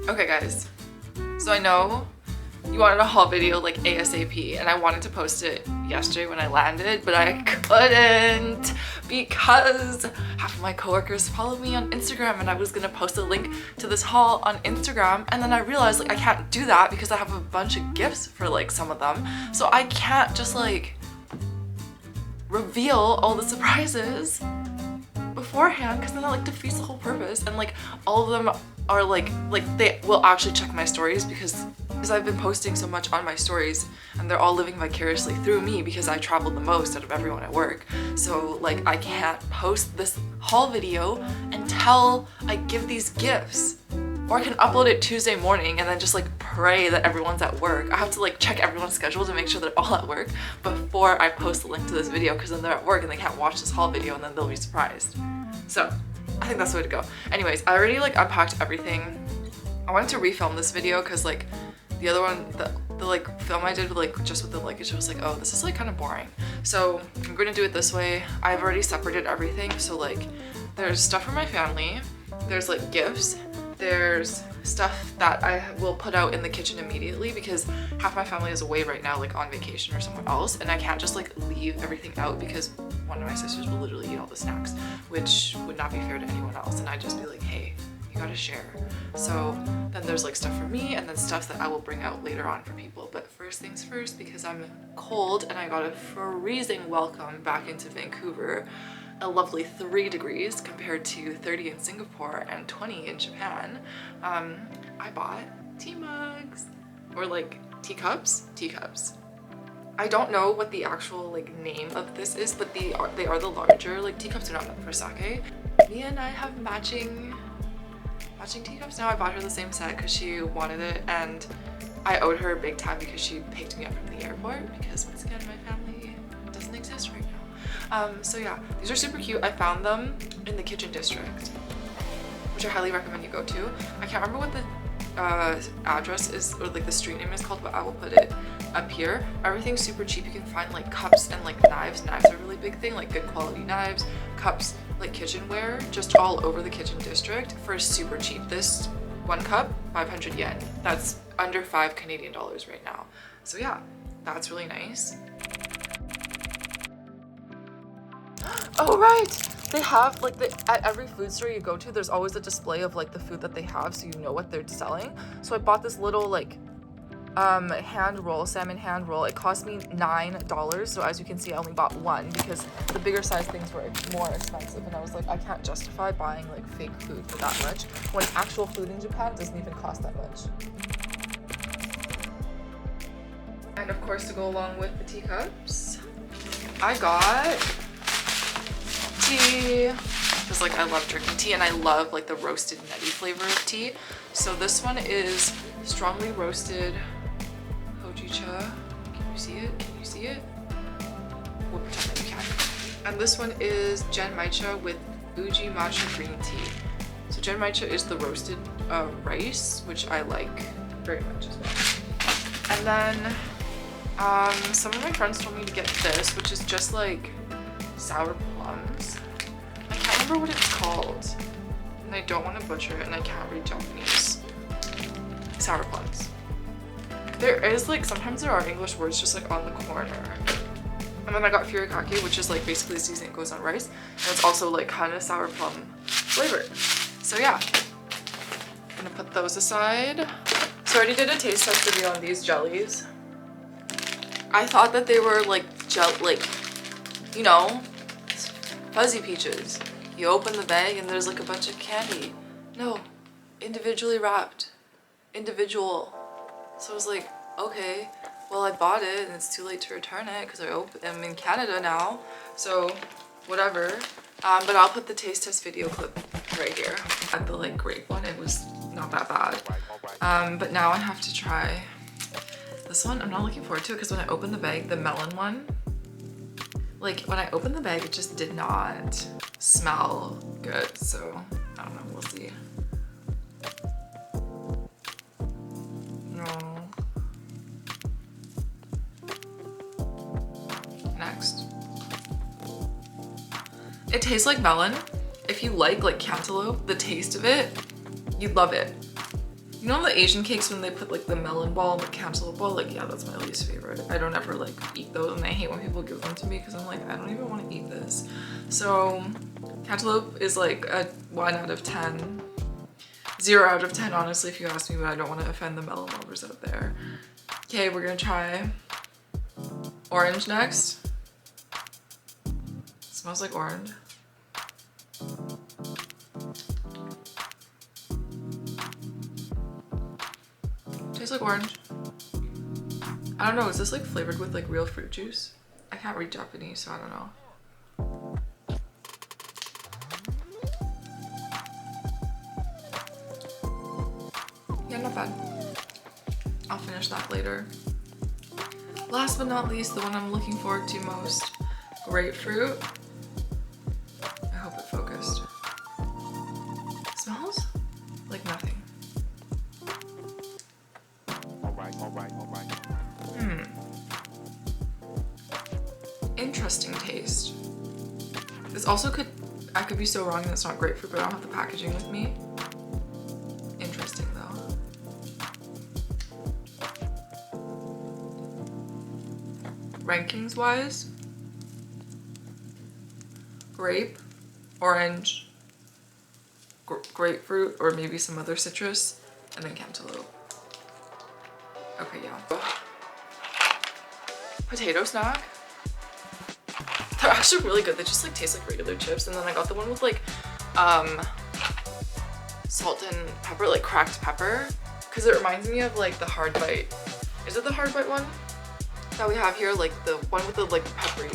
Okay guys, so I know you wanted a haul video like ASAP and I wanted to post it yesterday when I landed, but I couldn't because half of my coworkers follow me on Instagram and I was gonna post a link to this haul on Instagram, and then I realized like I can't do that because I have a bunch of gifts for like some of them, so I can't just like reveal all the surprises beforehand because then that like defeats the whole purpose, and like all of them are like they will actually check my stories because I've been posting so much on my stories and they're all living vicariously through me because I travel the most out of everyone at work. So like I can't post this haul video until I give these gifts, or I can upload it Tuesday morning and then just like pray that everyone's at work. I have to like check everyone's schedule to make sure they're all at work before I post the link to this video, because then they're at work and they can't watch this haul video and then they'll be surprised. So I think that's the way to go. Anyways, I already like unpacked everything. I wanted to refilm this video because like the other one, the like film I did like just with the luggage, I was like, oh, this is like kind of boring. So I'm going to do it this way. I've already separated everything. So like there's stuff for my family, there's like gifts, there's stuff that I will put out in the kitchen immediately because half my family is away right now, like on vacation or somewhere else, and I can't just like leave everything out because one of my sisters will literally eat all the snacks, which would not be fair to anyone else, and I'd just be like, hey, you gotta share. So then there's like stuff for me and then stuff that I will bring out later on for people. But first things first, because I'm cold and I got a freezing welcome back into Vancouver, a lovely 3 degrees compared to 30 in Singapore and 20 in Japan, I bought tea mugs, or like teacups. I don't know what the actual like name of this is, but they are the larger like teacups. They're not meant for sake. Mia and I have matching teacups now. I bought her the same set because she wanted it, and I owed her big time because she picked me up from the airport, because once again my family doesn't exist right now. So yeah, these are super cute. I found them in the Kitchen District, which I highly recommend you go to. I can't remember what the address is, or like the street name is called, but I will put it up here. Everything's super cheap. You can find like cups and like knives. Knives are a really big thing, like good quality knives, cups, like kitchenware, just all over the Kitchen District for super cheap. This one cup, 500 yen. That's under 5 Canadian dollars right now. So yeah, that's really nice. Oh right, they have like at every food store you go to, there's always a display of like the food that they have, so you know what they're selling. So I bought this little like hand roll, salmon hand roll. It cost me $9, so as you can see I only bought one because the bigger size things were more expensive, and I was like, I can't justify buying like fake food for that much when actual food in Japan doesn't even cost that much. And of course, to go along with the teacups, I got tea, because like I love drinking tea and I love like the roasted nutty flavor of tea. So this one is strongly roasted hojicha. Can you see it? Can you see it? We'll pretend that you can. And this one is gen matcha with uji matcha green tea. So gen matcha is the roasted rice, which I like very much as well. And then some of my friends told me to get this, which is just like sour plums. I can't remember what it's called, and I don't want to butcher it, and I can't read Japanese. Sour plums. There is like, sometimes there are English words just like on the corner. And then I got furikake, which is like basically the seasoning goes on rice, and it's also like kind of sour plum flavored. So yeah, I'm gonna put those aside. So I already did a taste test video on these jellies. I thought that they were like you know, fuzzy peaches. You open the bag and there's like a bunch of candy. No, individually wrapped, individual. So I was like, okay, well I bought it and it's too late to return it because I'm in Canada now, so whatever. But I'll put the taste test video clip right here. At the like grape one, it was not that bad. But now I have to try this one. I'm not looking forward to it because when I opened the bag, the melon one, like when I opened the bag, it just did not smell good. So I don't know, we'll see. No. Next. It tastes like melon. If you like cantaloupe, the taste of it, you'd love it. You know the Asian cakes when they put like the melon ball and the cantaloupe ball? Like, yeah, that's my least favorite. I don't ever like eat those, and I hate when people give them to me because I'm like, I don't even want to eat this. So cantaloupe is like a 1 out of 10. 0 out of 10, honestly, if you ask me, but I don't want to offend the melon lovers out there. Okay, we're gonna try orange next. Smells like orange. Tastes like orange. I don't know, is this like flavored with like real fruit juice? I can't read Japanese, so I don't know. Yeah, not bad. I'll finish that later. Last but not least, the one I'm looking forward to most, grapefruit. I hope it focused. Smells like nothing. Interesting taste. This also could, I could be so wrong and it's not grapefruit, but I don't have the packaging with me. Interesting though. Rankings wise, grape, orange, grapefruit, or maybe some other citrus, and then cantaloupe. Okay, yeah. Potato snack. They're actually really good. They just like taste like regular chips. And then I got the one with like salt and pepper, like cracked pepper, because it reminds me of like the hard bite. Is it the hard bite one that we have here? Like the one with the like peppery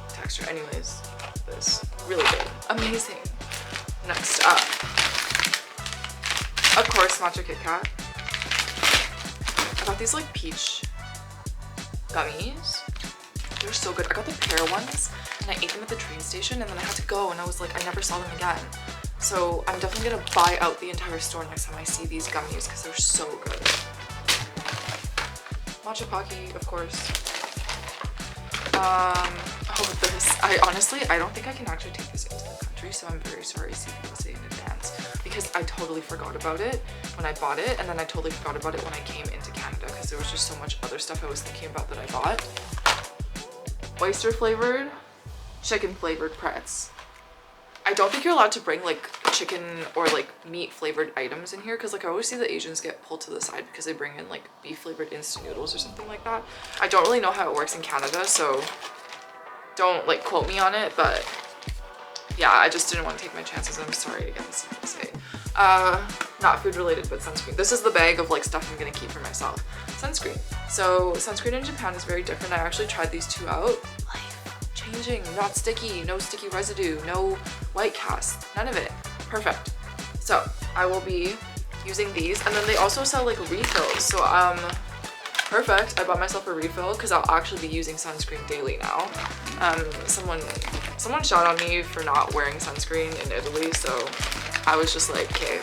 texture. Anyways, this really good. Amazing. Next up, of course, matcha Kit Kat. I got these like peach gummies. They're so good. I got the pear ones and I ate them at the train station, and then I had to go and I was like, I never saw them again. So I'm definitely gonna buy out the entire store next time I see these gummies because they're so good. Matcha Pocky, of course. Oh, this. I honestly don't think I can actually take this into the country, so I'm very sorry, CPSA, in advance, because I totally forgot about it when I bought it, and then I totally forgot about it when I came into Canada because there was just so much other stuff I was thinking about that I bought. Oyster flavored, chicken flavored Pretz. I don't think you're allowed to bring like chicken or like meat flavored items in here, because like I always see the Asians get pulled to the side because they bring in like beef flavored instant noodles or something like that. I don't really know how it works in Canada, so don't like quote me on it, but yeah, I just didn't want to take my chances. I'm sorry again, CPSA. Not food related, but sunscreen. This is the bag of like stuff I'm gonna keep for myself. Sunscreen. So sunscreen in Japan is very different. I actually tried these two out. Life changing, not sticky, no sticky residue, no white cast, none of it. Perfect. So I will be using these, and then they also sell like refills. So perfect. I bought myself a refill because I'll actually be using sunscreen daily now. Someone shot on me for not wearing sunscreen in Italy, so I was just like, okay,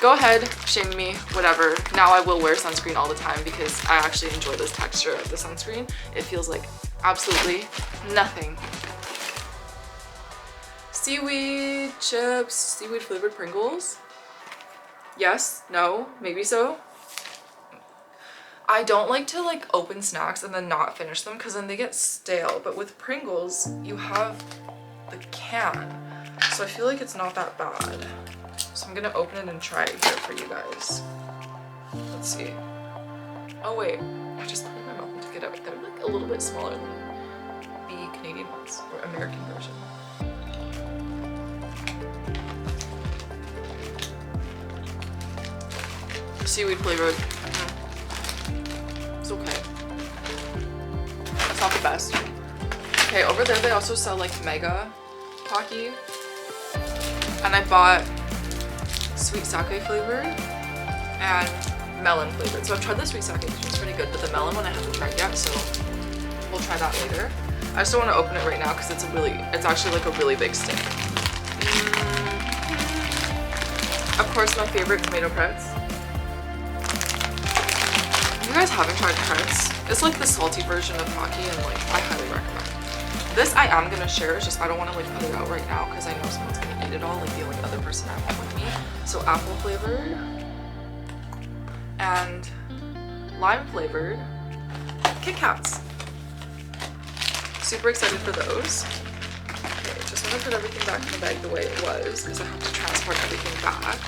go ahead, shame me, whatever. Now I will wear sunscreen all the time because I actually enjoy this texture of the sunscreen. It feels like absolutely nothing. Seaweed chips, seaweed flavored Pringles. Yes, no, maybe so. I don't like to like open snacks and then not finish them because then they get stale, but with Pringles you have the can, so I feel like it's not that bad. So I'm gonna open it and try it here for you guys. Let's see. Oh wait, I just put it in my mouth and took it out. They're like a little bit smaller than the Canadian ones, or American version. Seaweed flavored. It's okay. It's not the best. Okay, over there they also sell like mega Pocky, and I bought sweet sake flavored and melon flavored. So I've tried the sweet sake, which is pretty good, but the melon one I haven't tried yet, so we'll try that later. I just don't want to open it right now because it's actually like a really big stick. Of course, my favorite tomato Pretz. If you guys haven't tried Pretz, it's like the salty version of Pocky, and like I highly recommend. This I am gonna share, it's just I don't want to like put it out right now because I know someone's gonna eat it all, like the only other person I want with me. So apple flavored, lime flavored Kit Kats. Super excited for those. Okay, just want to put everything back in the bag the way it was because I have to transport everything back.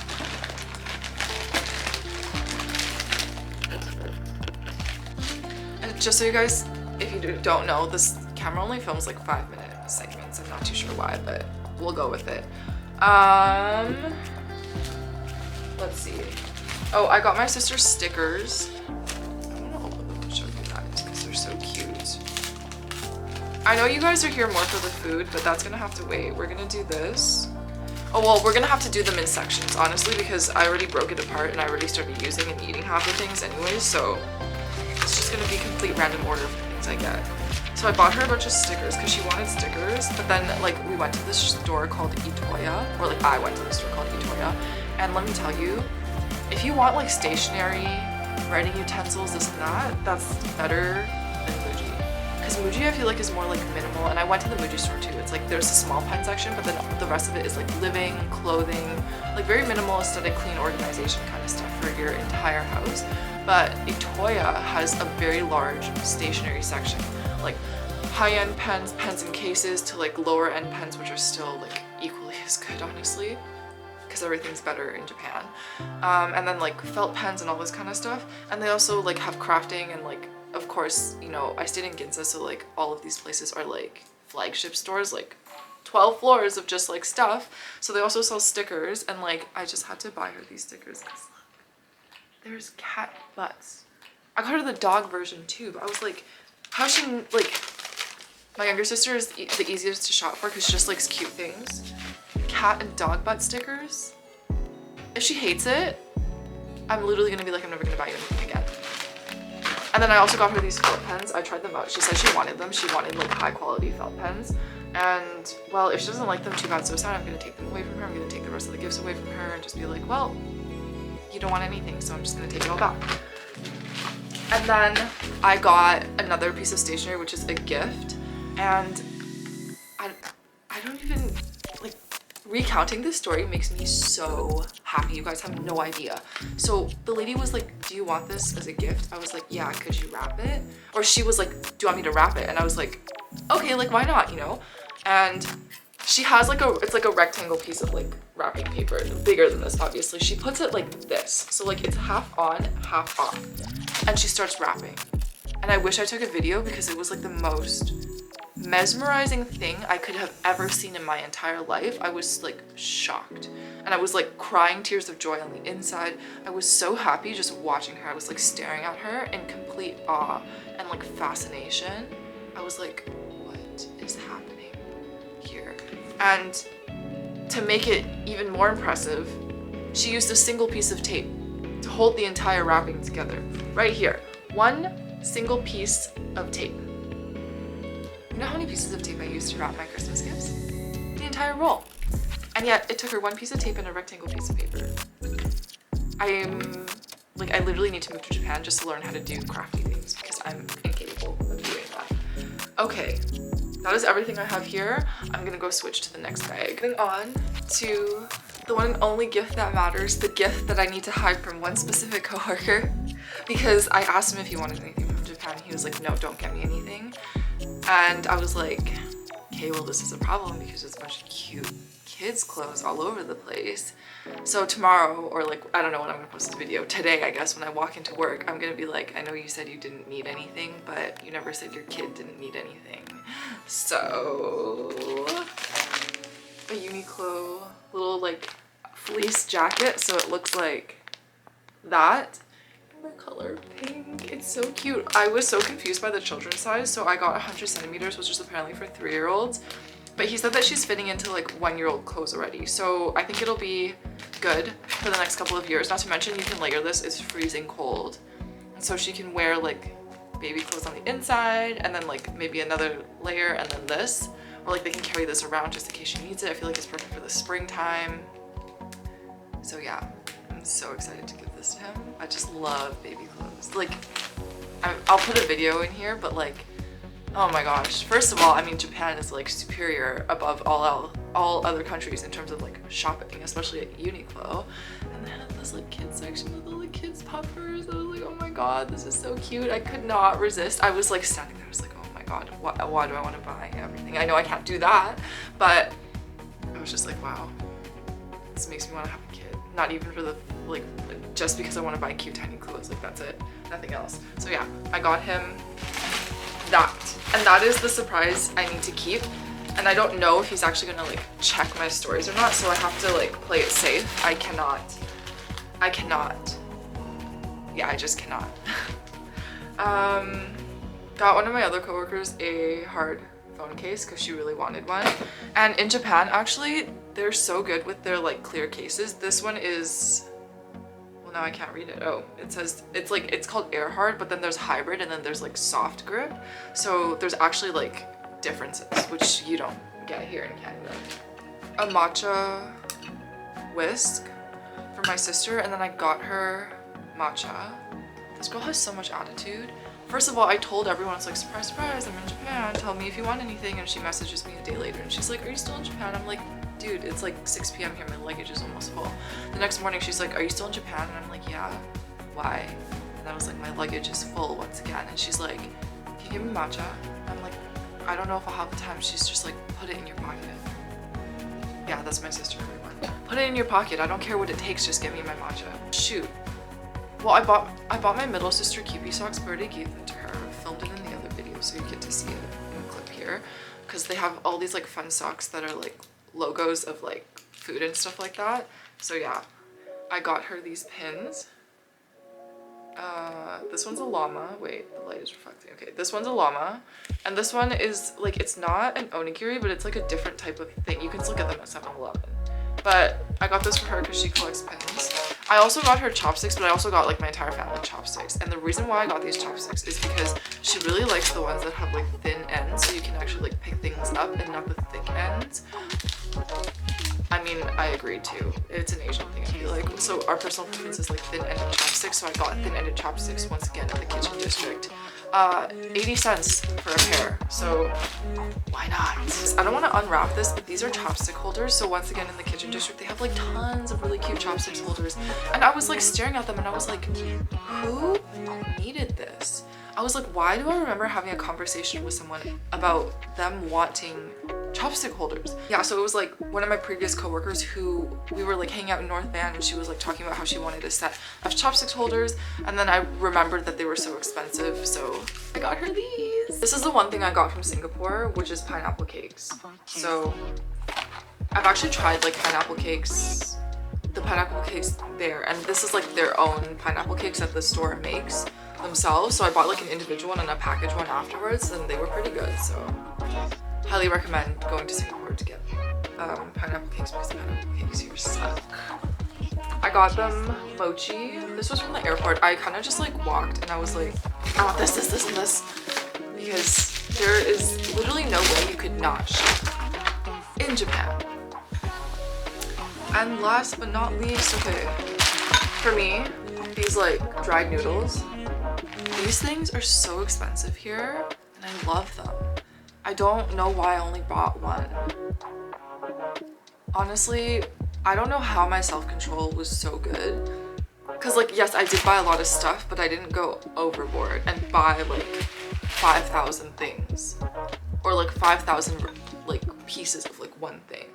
And just so you guys, if you don't know, this camera only films like 5-minute segments. I'm not too sure why, but we'll go with it. Let's see. Oh, I got my sister's stickers. I'm gonna open them and show you guys because they're so cute. I know you guys are here more for the food, but that's gonna have to wait. We're gonna do this. Oh, well, we're gonna have to do them in sections, honestly, because I already broke it apart and I already started using and eating half the things anyways, so it's just gonna be complete random order of the things I get. So I bought her a bunch of stickers because she wanted stickers, but then like we went to this store called Itoya, or like I went to the store called Itoya, and let me tell you, if you want like stationery, writing utensils, this and that, that's better than Muji. Because Muji I feel like is more like minimal, and I went to the Muji store too. It's like there's a small pen section, but then the rest of it is like living, clothing, like very minimal, aesthetic, clean organization kind of stuff for your entire house. But Itoya has a very large stationery section, like high-end pens, pens in cases, to like lower-end pens, which are still like equally as good, honestly, because everything's better in Japan. And then like felt pens and all this kind of stuff. And they also like have crafting and like, of course, you know, I stayed in Ginza, so like all of these places are like flagship stores, like 12 floors of just like stuff. So they also sell stickers, and like I just had to buy her these stickers because look, there's cat butts. I got her the dog version too, but I was like, how she, like, my younger sister is the easiest to shop for because she just likes cute things. Cat and dog butt stickers. If she hates it, I'm literally gonna be like, I'm never gonna buy you anything again. And then I also got her these felt pens. I tried them out. She said she wanted them. She wanted like high quality felt pens. And well, if she doesn't like them, too bad, so sad. I'm gonna take them away from her. I'm gonna take the rest of the gifts away from her and just be like, well, you don't want anything, so I'm just gonna take it all back. And then I got another piece of stationery, which is a gift. And I don't even, like, recounting this story makes me so happy. You guys have no idea. So the lady was like, do you want this as a gift? I was like, yeah, could you wrap it? Or she was like, do you want me to wrap it? And I was like, okay, like why not, you know? And she has like it's like a rectangle piece of like wrapping paper, bigger than this obviously. She puts it like this, so like it's half on, half off, and she starts wrapping. And I wish I took a video because it was like the most mesmerizing thing I could have ever seen in my entire life. I was like shocked, and I was like crying tears of joy on the inside. I was so happy just watching her. I was like staring at her in complete awe and like fascination. I was like, what is happening here? And to make it even more impressive, she used a single piece of tape to hold the entire wrapping together. Right here, one single piece of tape. You know how many pieces of tape I used to wrap my Christmas gifts? The entire roll. And yet it took her one piece of tape and a rectangle piece of paper. I literally need to move to Japan just to learn how to do crafty things because I'm incapable of doing that. Okay, that is everything I have here. I'm gonna go switch to the next bag. Moving on to the one and only gift that matters, the gift that I need to hide from one specific coworker, because I asked him if he wanted anything from Japan. He was like, no, don't get me anything. And I was like, okay, well, this is a problem because there's a bunch of cute kids' clothes all over the place. So tomorrow, or like, I don't know when I'm gonna post this video, today, I guess, when I walk into work, I'm gonna be like, I know you said you didn't need anything, but you never said your kid didn't need anything. So, a Uniqlo little like fleece jacket, so it looks like that. The color pink, it's so cute. I was so confused by the children's size, so I got 100 centimeters, which is apparently for 3-year-olds. But he said that she's fitting into like 1-year-old clothes already, so I think it'll be good for the next couple of years. Not to mention you can layer this, it's freezing cold. And so she can wear like baby clothes on the inside and then like maybe another layer and then this. Or like they can carry this around just in case she needs it. I feel like it's perfect for the springtime. So yeah, I'm so excited to give this to him. I just love baby clothes. Like, I'll put a video in here, but like, oh my gosh. First of all, I mean, Japan is like superior above all other countries in terms of like shopping, especially at Uniqlo. And then the this like kids section with all the kids puffers. I was like, oh my god, this is so cute. I could not resist. I was like standing there, I was like, oh my god, why do I want to buy everything? I know I can't do that, but I was just like, wow, this makes me want to have a kid. Not even for the like, just because I want to buy cute tiny clothes, like that's it, nothing else. So yeah, I got him that, and that is the surprise I need to keep. And I don't know if he's actually gonna like check my stories or not, so I have to like play it safe. I cannot, yeah, I just cannot. Got one of my other coworkers a hard phone case because she really wanted one. And in Japan, actually, they're so good with their like clear cases. This one is, well, now I can't read it. Oh, it says, it's like, it's called air hard, but then there's hybrid and then there's like soft grip. So there's actually like differences, which you don't get here in Canada. A matcha whisk for my sister, and then I got her matcha. This girl has so much attitude. First of all, I told everyone, it's like, surprise, surprise, I'm in Japan, tell me if you want anything, and she messages me a day later and she's like, are you still in Japan? I'm like, dude, it's like 6 p.m. here, my luggage is almost full. The next morning she's like, are you still in Japan? And I'm like, yeah. Why? And I was like, my luggage is full once again. And she's like, can you give me matcha? I'm like, I don't know if I'll have the time. She's just like, put it in your pocket. Yeah, that's my sister, everyone. Put it in your pocket, I don't care what it takes, just get me my matcha. Shoot. Well, I bought my middle sister Kewpie socks, but I already gave them to her. I filmed it in the other video, so you get to see it in a clip here. Because they have all these like fun socks that are like logos of like food and stuff like that. So yeah, I got her these pins. This one's a llama. Wait, the light is reflecting. Okay, this one's a llama. And this one is like, it's not an onigiri, but it's like a different type of thing. You can still get them at 7-Eleven. But I got this for her because she collects pins. I also got her chopsticks, but I also got like my entire family chopsticks. And the reason why I got these chopsticks is because she really likes the ones that have like thin ends, so you can actually like pick things up and not the thick ends. I mean, I agree too. It's an Asian thing, I feel like. So our personal preference is like thin-ended chopsticks, so I got thin-ended chopsticks once again in the kitchen district. 80 cents for a pair, so why not? I don't want to unwrap this, but these are chopstick holders. So once again in the kitchen district, they have like tons of really cute chopsticks holders. And I was like staring at them and I was like, who needed this? I was like, why do I remember having a conversation with someone about them wanting chopstick holders? Yeah, so it was like one of my previous coworkers who we were like hanging out in North Van, and she was like talking about how she wanted a set of chopsticks holders, and then I remembered that they were so expensive, so I got her these. This is the one thing I got from Singapore, which is pineapple cakes. So I've actually tried like pineapple cakes, the pineapple cakes there, and this is like their own pineapple cakes that the store makes themselves. So I bought like an individual one and a package one afterwards, and they were pretty good, so highly recommend going to Singapore to get pineapple cakes because pineapple cakes here suck. I got them mochi. This was from the airport. I kind of just like walked and I was like, I want this, this, this, and this, because there is literally no way you could not shop in Japan. And last but not least, okay, for me, these like dried noodles. These things are so expensive here and I love them. I don't know why I only bought one. Honestly, I don't know how my self-control was so good. Cause like, yes, I did buy a lot of stuff, but I didn't go overboard and buy like 5,000 things. Or like 5,000 like pieces of like one thing.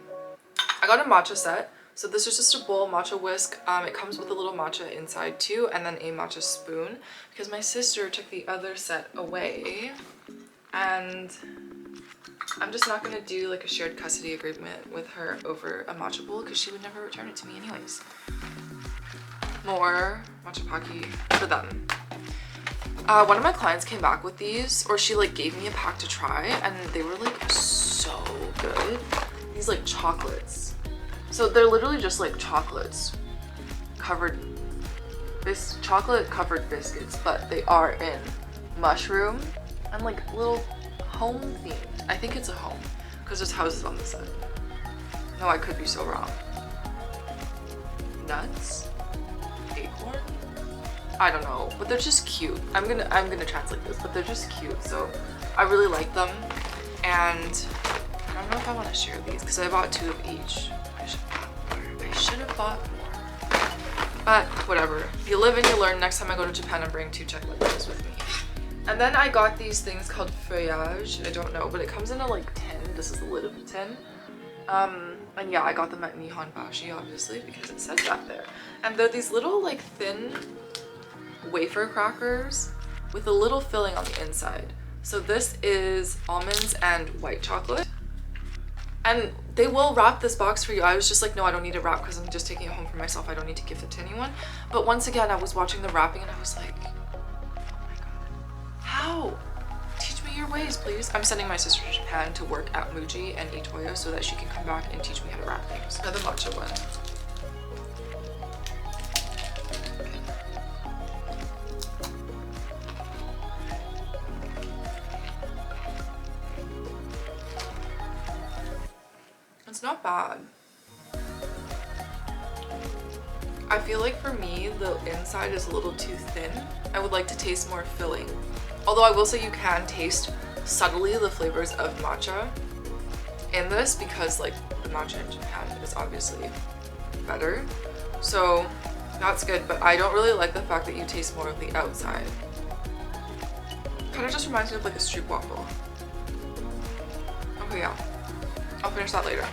I got a matcha set. So this is just a bowl matcha whisk. It comes with a little matcha inside too, and then a matcha spoon, because my sister took the other set away. And I'm just not gonna do like a shared custody agreement with her over a matcha bowl because she would never return it to me anyways. More matcha Pocky for them. One of my clients came back with these, or she like gave me a pack to try, and they were like so good. These like chocolates. So they're literally just like chocolates covered, this chocolate covered biscuits, but they are in mushroom and like little home themed. I think it's a home because there's houses on the side. No, I could be so wrong. Nuts? Acorn? I don't know, but they're just cute. I'm gonna translate this, but they're just cute. So I really like them, and I don't know if I want to share these because I bought 2 of each. I should have bought more. But whatever. You live and you learn. Next time I go to Japan, I'm bringing 2 check liquids with me. And then I got these things called feuillage. I don't know, but it comes in a like tin. This is the lid of the tin. And yeah, I got them at Nihon Bashi, obviously, because it said that there. And they're these little like thin wafer crackers with a little filling on the inside. So this is almonds and white chocolate. And they will wrap this box for you. I was just like, no, I don't need a wrap because I'm just taking it home for myself. I don't need to give it to anyone. But once again, I was watching the wrapping and I was like, oh my god, how? Teach me your ways, please. I'm sending my sister to Japan to work at Muji and Itoyo so that she can come back and teach me how to wrap things. Another matcha one. It's not bad. I feel like for me, the inside is a little too thin. I would like to taste more filling. Although I will say you can taste subtly the flavors of matcha in this because like the matcha in Japan is obviously better. So that's good, but I don't really like the fact that you taste more of the outside. Kind of just reminds me of like a street waffle. Okay, yeah. I'll finish that later.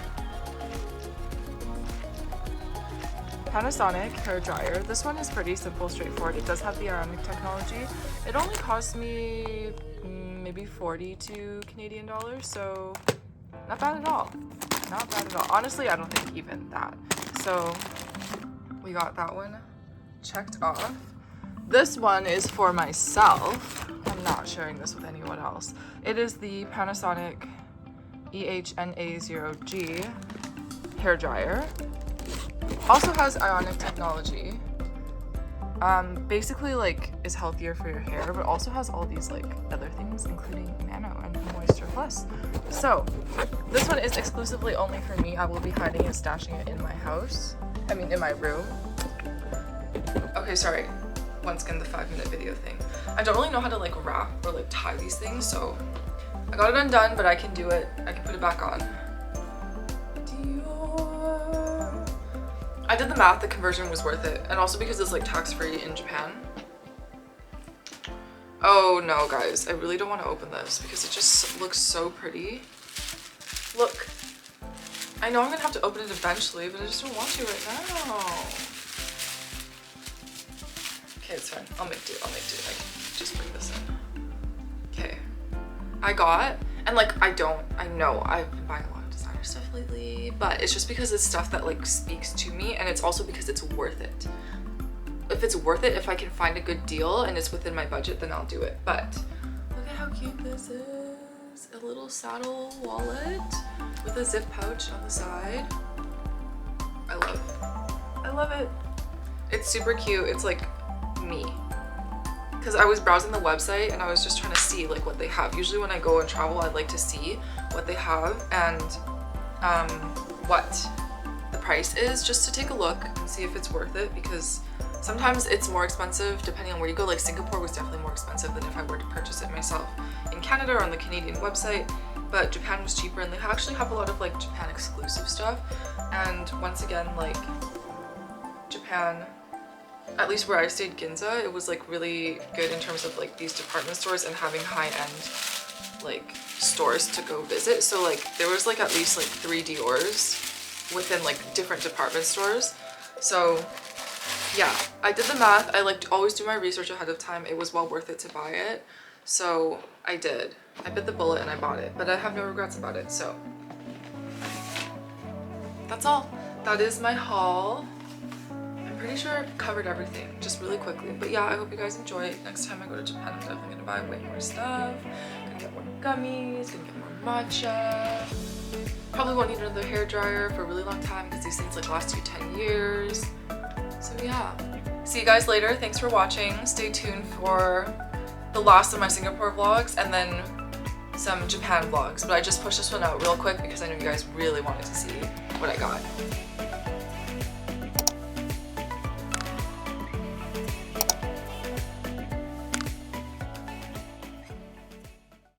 Panasonic hairdryer. This one is pretty simple, straightforward. It does have the ionic technology. It only cost me maybe 42 Canadian dollars, so not bad at all. Not bad at all. Honestly, I don't think even that. So we got that one checked off. This one is for myself. I'm not sharing this with anyone else. It is the Panasonic EHNA0G hairdryer. Also has ionic technology. Basically like is healthier for your hair, but also has all these like other things, including nano and moisture plus. So this one is exclusively only for me. I will be hiding and stashing it in my house. I mean in my room. Okay, sorry. Once again, the 5-minute video thing. I don't really know how to like wrap or like tie these things, so I got it undone, but I can do it. I can put it back on. I did the math, the conversion was worth it. And also because it's like tax-free in Japan. Oh no, guys, I really don't want to open this because it just looks so pretty. Look, I know I'm gonna have to open it eventually, but I just don't want to right now. Okay, it's fine. I'll make do. I can just bring this in. Okay. I got, and like I know I've been buying a lot of designer stuff lately, but it's just because it's stuff that like speaks to me, and it's also because it's worth it. If it's worth it, if I can find a good deal and it's within my budget, then I'll do it. But look at how cute this is. A little saddle wallet with a zip pouch on the side. I love it. It's super cute. It's like me. Because I was browsing the website and I was just trying to see like what they have. Usually when I go and travel, I'd like to see what they have and what the price is, just to take a look and see if it's worth it, because sometimes it's more expensive depending on where you go. Like Singapore was definitely more expensive than if I were to purchase it myself in Canada or on the Canadian website, but Japan was cheaper, and they actually have a lot of like Japan exclusive stuff. And once again, like Japan, at least where I stayed, Ginza, it was like really good in terms of like these department stores and having high-end like stores to go visit. So like there was like at least like 3 Dior's within like different department stores. So yeah, I did the math. I like always do my research ahead of time. It was well worth it to buy it, so I did. I bit the bullet and I bought it, but I have no regrets about it. So that's all. That is my haul. Pretty sure I've covered everything just really quickly, but yeah, I hope you guys enjoy it. Next time I go to Japan, I'm definitely gonna buy way more stuff. Gonna get more gummies, gonna get more matcha. Probably won't need another hair dryer for a really long time because these things like last you 10 years. So yeah, see you guys later. Thanks for watching. Stay tuned for the last of my Singapore vlogs and then some Japan vlogs, but I just pushed this one out real quick because I know you guys really wanted to see what I got.